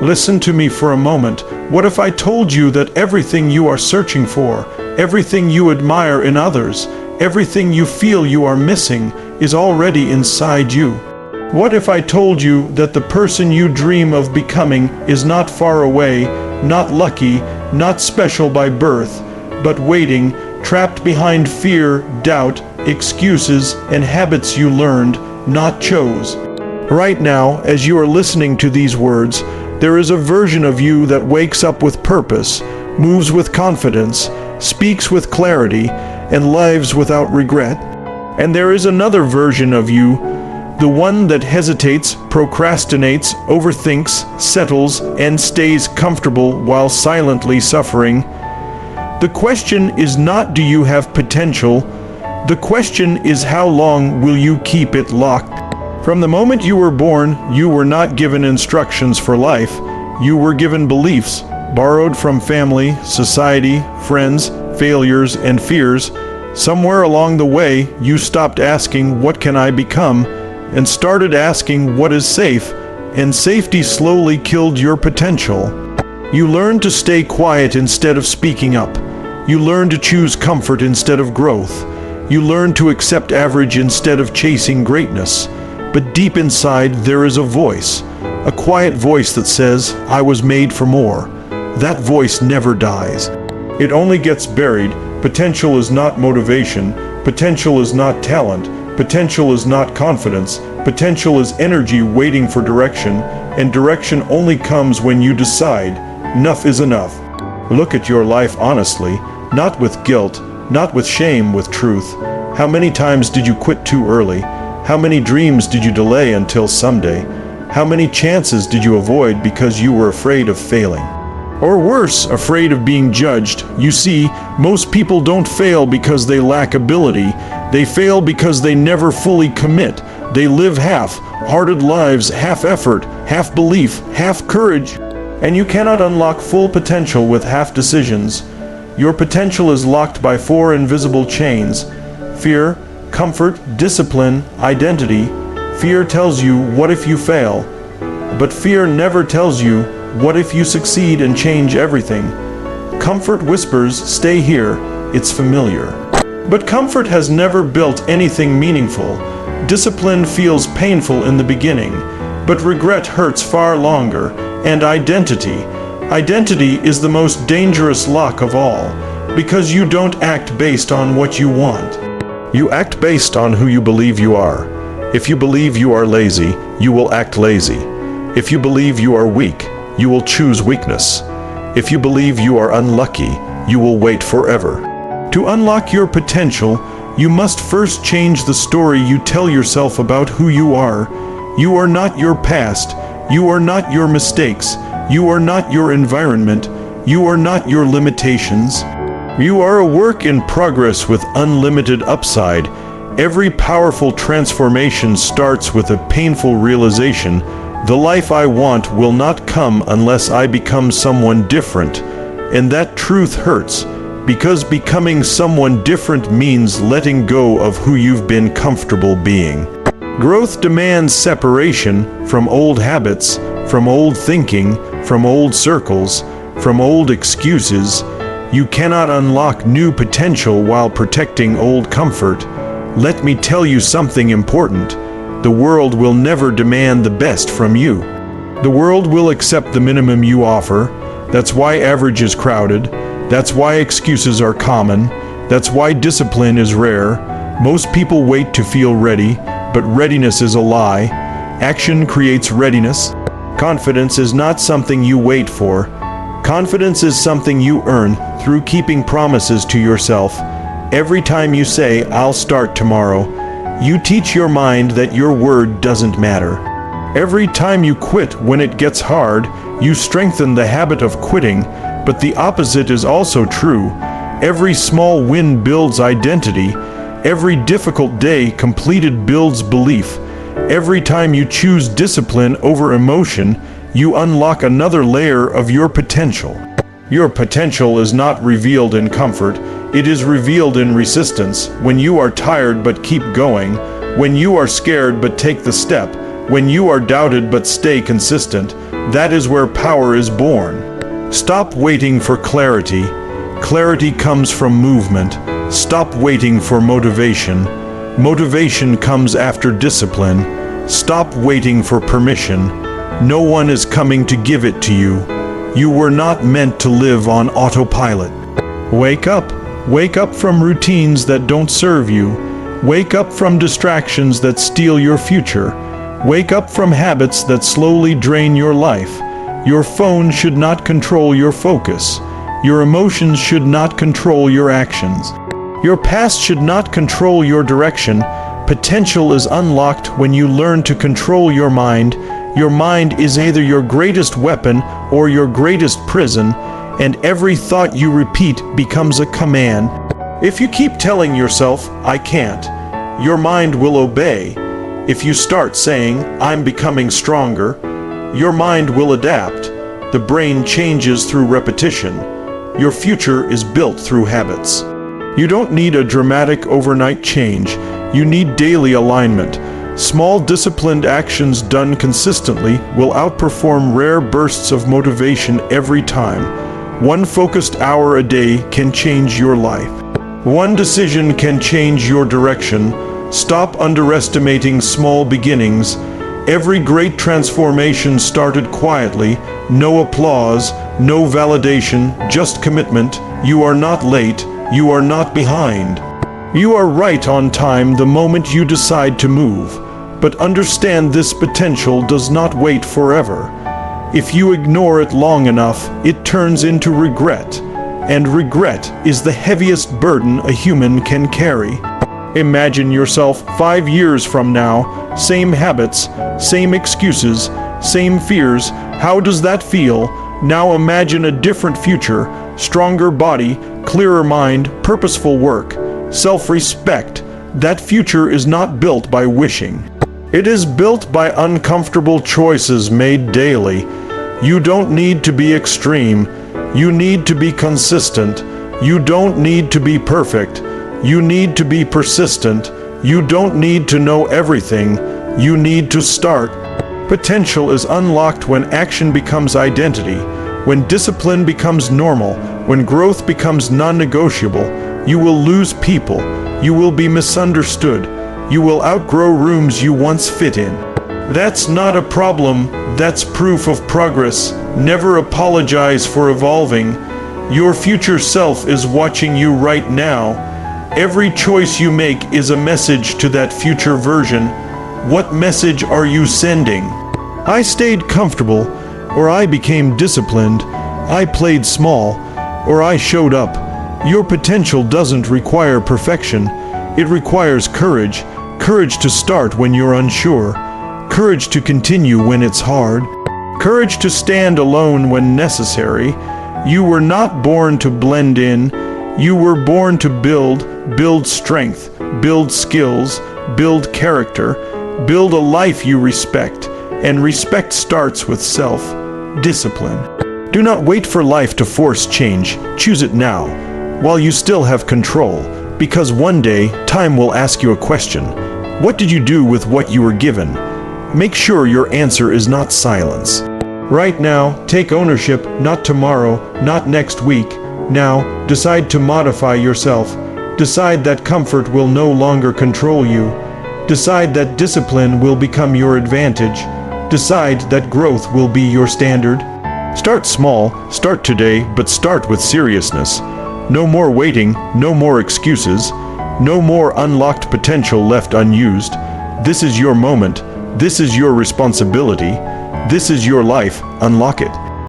Listen to me for a moment. What if I told you that everything you are searching for, everything you admire in others, everything you feel you are missing, is already inside you? What if I told you that the person you dream of becoming is not far away, not lucky, not special by birth, but waiting, trapped behind fear, doubt, excuses, and habits you learned, not chose? Right now, as you are listening to these words, there is a version of you that wakes up with purpose, moves with confidence, speaks with clarity, and lives without regret. And there is another version of you, the one that hesitates, procrastinates, overthinks, settles, and stays comfortable while silently suffering. The question is not, do you have potential? The question is, how long will you keep it locked? From the moment you were born, you were not given instructions for life. You were given beliefs, borrowed from family, society, friends, failures, and fears. Somewhere along the way, you stopped asking, what can I become? And started asking, what is safe? And safety slowly killed your potential. You learned to stay quiet instead of speaking up. You learned to choose comfort instead of growth. You learned to accept average instead of chasing greatness. But deep inside, there is a voice, a quiet voice that says, I was made for more. That voice never dies. It only gets buried. Potential is not motivation. Potential is not talent. Potential is not confidence. Potential is energy waiting for direction, and direction only comes when you decide, enough is enough. Look at your life honestly, not with guilt, not with shame, with truth. How many times did you quit too early? How many dreams did you delay until someday? How many chances did you avoid because you were afraid of failing? Or worse, afraid of being judged. You see, most people don't fail because they lack ability. They fail because they never fully commit. They live half-hearted lives, half effort, half belief, half courage. And you cannot unlock full potential with half decisions. Your potential is locked by 4 invisible chains: fear, comfort, discipline, identity. Fear tells you, what if you fail? But fear never tells you, what if you succeed and change everything? Comfort whispers, stay here, it's familiar. But comfort has never built anything meaningful. Discipline feels painful in the beginning, but regret hurts far longer. And identity is the most dangerous lock of all, because you don't act based on what you want. You act based on who you believe you are. If you believe you are lazy, you will act lazy. If you believe you are weak, you will choose weakness. If you believe you are unlucky, you will wait forever. To unlock your potential, you must first change the story you tell yourself about who you are. You are not your past. You are not your mistakes. You are not your environment. You are not your limitations. You are a work in progress with unlimited upside. Every powerful transformation starts with a painful realization. The life I want will not come unless I become someone different. And that truth hurts, because becoming someone different means letting go of who you've been comfortable being. Growth demands separation from old habits, from old thinking, from old circles, from old excuses. You cannot unlock new potential while protecting old comfort. Let me tell you something important. The world will never demand the best from you. The world will accept the minimum you offer. That's why average is crowded. That's why excuses are common. That's why discipline is rare. Most people wait to feel ready, but readiness is a lie. Action creates readiness. Confidence is not something you wait for. Confidence is something you earn through keeping promises to yourself. Every time you say, I'll start tomorrow, you teach your mind that your word doesn't matter. Every time you quit when it gets hard, you strengthen the habit of quitting, but the opposite is also true. Every small win builds identity. Every difficult day completed builds belief. Every time you choose discipline over emotion, you unlock another layer of your potential. Your potential is not revealed in comfort. It is revealed in resistance. When you are tired but keep going, when you are scared but take the step, when you are doubted but stay consistent, That is where power is born. Stop waiting for clarity. Clarity comes from movement. Stop waiting for motivation. Motivation comes after discipline. Stop waiting for permission. No one is coming to give it to you. You were not meant to live on autopilot. Wake up. Wake up from routines that don't serve you. Wake up from distractions that steal your future. Wake up from habits that slowly drain your life. Your phone should not control your focus. Your emotions should not control your actions. Your past should not control your direction. Potential is unlocked when you learn to control your mind. Your mind is either your greatest weapon or your greatest prison, and every thought you repeat becomes a command. If you keep telling yourself, "I can't," your mind will obey. If you start saying, "I'm becoming stronger," your mind will adapt. The brain changes through repetition. Your future is built through habits. You don't need a dramatic overnight change. You need daily alignment. Small disciplined actions done consistently will outperform rare bursts of motivation every time. One focused hour a day can change your life. One decision can change your direction. Stop underestimating small beginnings. Every great transformation started quietly. No applause, no validation, just commitment. You are not late. You are not behind. You are right on time the moment you decide to move. But understand this potential does not wait forever. If you ignore it long enough, it turns into regret. And regret is the heaviest burden a human can carry. Imagine yourself 5 years from now, same habits, same excuses, same fears. How does that feel? Now imagine a different future, stronger body, clearer mind, purposeful work, self-respect. That future is not built by wishing. It is built by uncomfortable choices made daily. You don't need to be extreme. You need to be consistent. You don't need to be perfect. You need to be persistent. You don't need to know everything. You need to start. Potential is unlocked when action becomes identity, when discipline becomes normal, when growth becomes non-negotiable. You will lose people. You will be misunderstood. You will outgrow rooms you once fit in. That's not a problem. That's proof of progress. Never apologize for evolving. Your future self is watching you right now. Every choice you make is a message to that future version. What message are you sending? I stayed comfortable, or I became disciplined. I played small, or I showed up. Your potential doesn't require perfection. It requires courage. Courage to start when you're unsure. Courage to continue when it's hard. Courage to stand alone when necessary. You were not born to blend in. You were born to build strength, build skills, build character, build a life you respect. And respect starts with self-discipline. Do not wait for life to force change. Choose it now, while you still have control. Because one day, time will ask you a question. What did you do with what you were given? Make sure your answer is not silence. Right now, take ownership, not tomorrow, not next week. Now, decide to modify yourself. Decide that comfort will no longer control you. Decide that discipline will become your advantage. Decide that growth will be your standard. Start small, start today, but start with seriousness. No more waiting, no more excuses, no more unlocked potential left unused. This is your moment. This is your responsibility. This is your life. Unlock it.